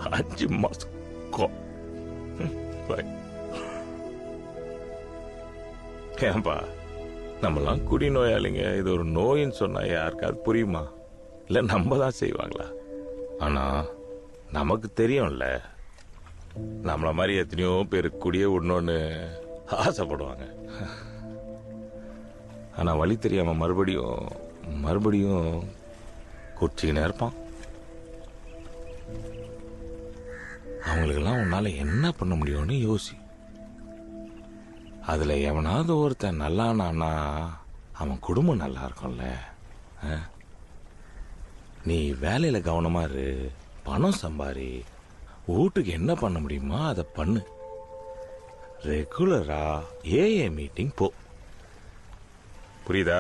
5 மாசம் ஏன்பா நம்மலாம் குடிநோயாளிங்க, இது ஒரு நோயின்னு சொன்னா யாருக்காவது புரியுமா? இல்ல நம்ம தான் செய்வாங்களா? ஆனா நமக்கு தெரியும்ல, நம்மள மாதிரி எத்தனையோ பேர் குடியே விடணும்னு ஆசைப்படுவாங்க. ஆனா வழி தெரியாம மறுபடியும் குடிச்சிக்கினே இருப்பான். அவங்களுக்கெல்லாம் உன்னால என்ன பண்ண முடியும்னு யோசி. அதுல எவனாவது ஒருத்தன் நல்லானான்னா அவன் குடும்பம் நல்லா இருக்கும்ல. நீ வேலையில கவனமா இரு, பணம் சம்பாரி, வீட்டுக்கு என்ன பண்ண முடியுமோ அதை பண்ணு. ரெகுலரா ஏஏ மீட்டிங் போ. புரியுதா?